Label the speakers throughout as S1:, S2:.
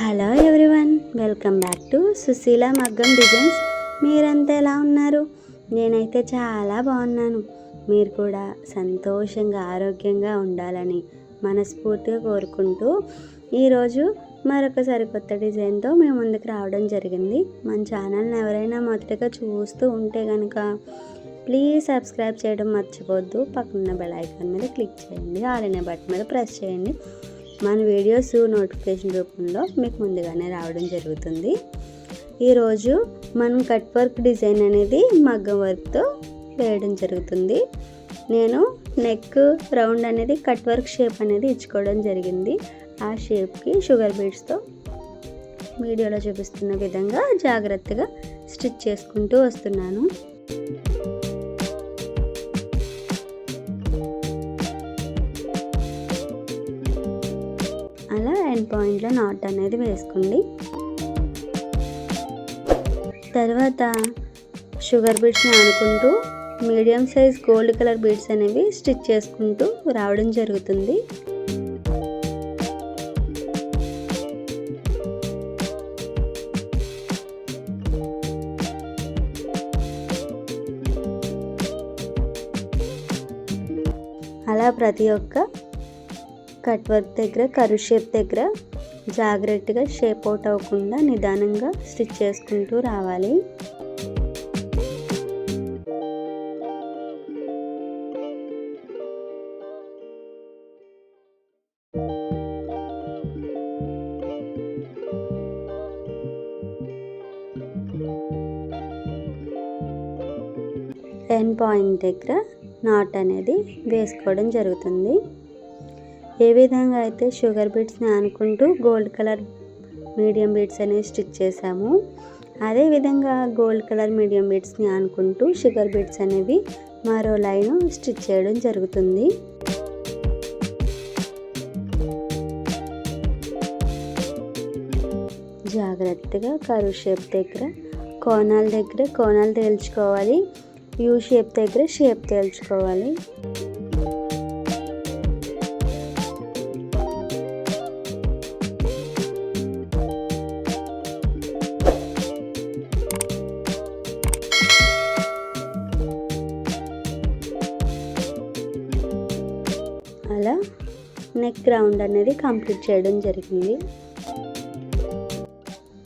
S1: Hello everyone, welcome back to Sushila Maggam designs. మీరంతా ఎలా ఉన్నారు? నేనైతే చాలా బాగున్నాను. మీరు కూడా సంతోషంగా ఆరోగ్యంగా ఉండాలని మనస్ఫూర్తిగా కోరుకుంటూ ఈరోజు మరొక సరికొత్త డిజైన్తో మేము ముందుకు రావడం జరిగింది. మన ఛానల్ని ఎవరైనా మొదటగా చూస్తూ ఉంటే కనుక ప్లీజ్ సబ్స్క్రైబ్ చేయడం మర్చిపోవద్దు. పక్కన బెల్ ఐకాన్ మీద క్లిక్ చేయండి, ఆల్ అనే బటన్ మీద ప్రెస్ చేయండి. మన వీడియోస్ నోటిఫికేషన్ రూపంలో మీకు ముందుగానే రావడం జరుగుతుంది. ఈరోజు మనం కట్ వర్క్ డిజైన్ అనేది మగ్గం వర్క్తో వేయడం జరుగుతుంది. నేను నెక్ రౌండ్ అనేది కట్ వర్క్ షేప్ అనేది ఇచ్చుకోవడం జరిగింది. ఆ షేప్కి షుగర్ బీడ్స్తో వీడియోలో చూపిస్తున్న విధంగా జాగ్రత్తగా స్టిచ్ చేసుకుంటూ వస్తున్నాను. అలా ఎండ్ పాయింట్లో నాట్ అనేది వేసుకోండి. తర్వాత షుగర్ బీడ్స్ని ఆనుకుంటూ medium size gold colour beads అనేవి స్టిచ్ చేసుకుంటూ రావడం జరుగుతుంది. అలా ప్రతి ఒక్క కట్ వర్క్ దగ్గర కర్వ్ షేప్ దగ్గర జాగ్రత్తగా షేప్ అవుట్ అవ్వకుండా నిదానంగా స్టిచ్ చేసుకుంటూ రావాలి. ఎండ్ పాయింట్ దగ్గర నాట్ అనేది వేసుకోవడం జరుగుతుంది. ఏ విధంగా అయితే షుగర్ బీడ్స్ని ఆనుకుంటూ గోల్డ్ కలర్ మీడియం బీడ్స్ అనేవి స్టిచ్ చేసాము, అదేవిధంగా గోల్డ్ కలర్ మీడియం బీడ్స్ని ఆనుకుంటూ షుగర్ బీడ్స్ అనేవి మరో లైన్ స్టిచ్ చేయడం జరుగుతుంది. జాగ్రత్తగా కర్వ్ షేప్ దగ్గర కోణాలు తేల్చుకోవాలి. యూ షేప్ దగ్గర షేప్ తేల్చుకోవాలి. అలా నెక్ రౌండ్ అనేది కంప్లీట్ చేయడం జరిగింది.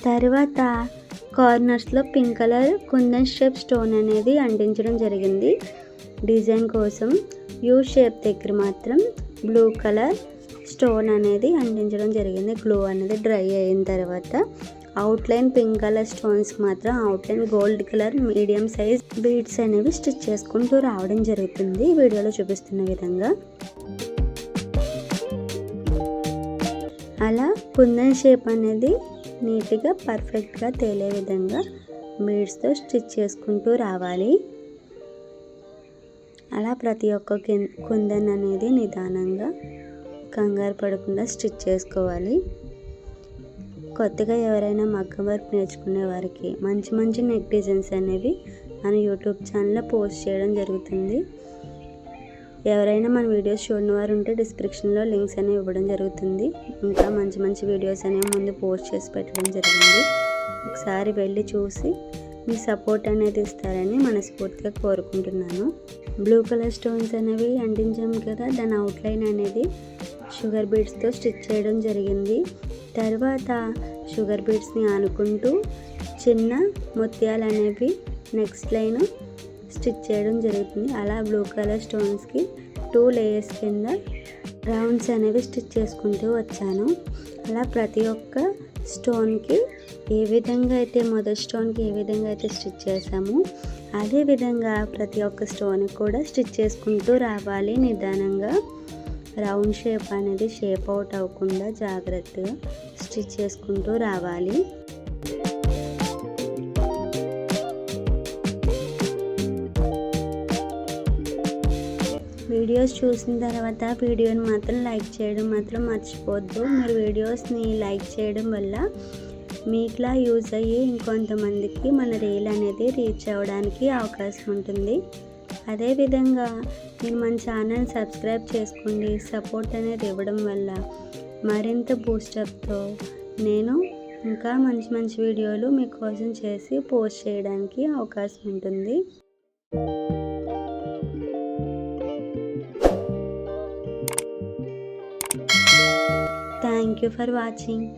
S1: తర్వాత కార్నర్స్లో pink colour kundan shape stone అనేది అంటించడం జరిగింది. డిజైన్ కోసం యూ షేప్ దగ్గర మాత్రం బ్లూ కలర్ స్టోన్ అనేది అంటించడం జరిగింది. గ్లూ అనేది డ్రై అయిన తర్వాత అవుట్లైన్ పింక్ కలర్ స్టోన్స్ మాత్రం outline gold colour medium size beads అనేవి స్టిచ్ చేసుకుంటూ రావడం జరుగుతుంది వీడియోలో చూపిస్తున్న విధంగా. అలా కుందన్ షేప్ అనేది నీట్గా పర్ఫెక్ట్గా తేలే విధంగా బీడ్స్తో స్టిచ్ చేసుకుంటూ రావాలి. అలా ప్రతి ఒక్క కుందన్ అనేది నిదానంగా కంగారు పడకుండా స్టిచ్ చేసుకోవాలి. కొత్తగా ఎవరైనా మగ్గం వర్క్ నేర్చుకునే వారికి మంచి మంచి నెక్ డిజైన్స్ అనేవి మన యూట్యూబ్ ఛానల్లో పోస్ట్ చేయడం జరుగుతుంది. ఎవరైనా మన వీడియోస్ చూడని వారు ఉంటే డిస్క్రిప్షన్లో లింక్స్ అనేవి ఇవ్వడం జరుగుతుంది. ఇంకా మంచి మంచి వీడియోస్ అనేవి ముందు పోస్ట్ చేసి పెట్టడం జరిగింది. ఒకసారి వెళ్ళి చూసి మీ సపోర్ట్ అనేది ఇస్తారని మనస్ఫూర్తిగా కోరుకుంటున్నాను. బ్లూ కలర్ స్టోన్స్ అనేవి అంటించాము కదా, దాని అవుట్లైన్ అనేది షుగర్ బీడ్స్తో స్టిచ్ చేయడం జరిగింది. తర్వాత షుగర్ బీడ్స్ని ఆనుకుంటూ చిన్న ముత్యాలు అనేవి నెక్స్ట్ లైన్ స్టిచ్ చేయడం జరుగుతుంది. అలా బ్లూ కలర్ స్టోన్స్కి 2 లేయర్స్ కింద రౌండ్స్ అనేవి స్టిచ్ చేసుకుంటూ వచ్చాను. అలా ప్రతి ఒక్క స్టోన్కి ఏ విధంగా అయితే మొదటి స్టోన్కి ఏ విధంగా అయితే స్టిచ్ చేసామో అదే విధంగా ప్రతి ఒక్క స్టోన్కి కూడా స్టిచ్ చేసుకుంటూ రావాలి. నిదానంగా రౌండ్ షేప్ అనేది షేప్ అవుట్ అవ్వకుండా జాగ్రత్తగా స్టిచ్ చేసుకుంటూ రావాలి. వీడియోస్ చూసిన తర్వాత వీడియోని మాత్రం లైక్ చేయడం మాత్రం మర్చిపోవద్దు. మీరు వీడియోస్ని లైక్ చేయడం వల్ల మీకులా యూజ్ అయ్యి ఇంకొంతమందికి మన రీల్ అనేది రీచ్ అవ్వడానికి అవకాశం ఉంటుంది. అదేవిధంగా మీరు మన ఛానల్ సబ్స్క్రైబ్ చేసుకోండి. సపోర్ట్ అనేది ఇవ్వడం వల్ల మరింత బూస్టప్తో నేను ఇంకా మంచి మంచి వీడియోలు మీకోసం చేసి పోస్ట్ చేయడానికి అవకాశం ఉంటుంది. Thank you for watching.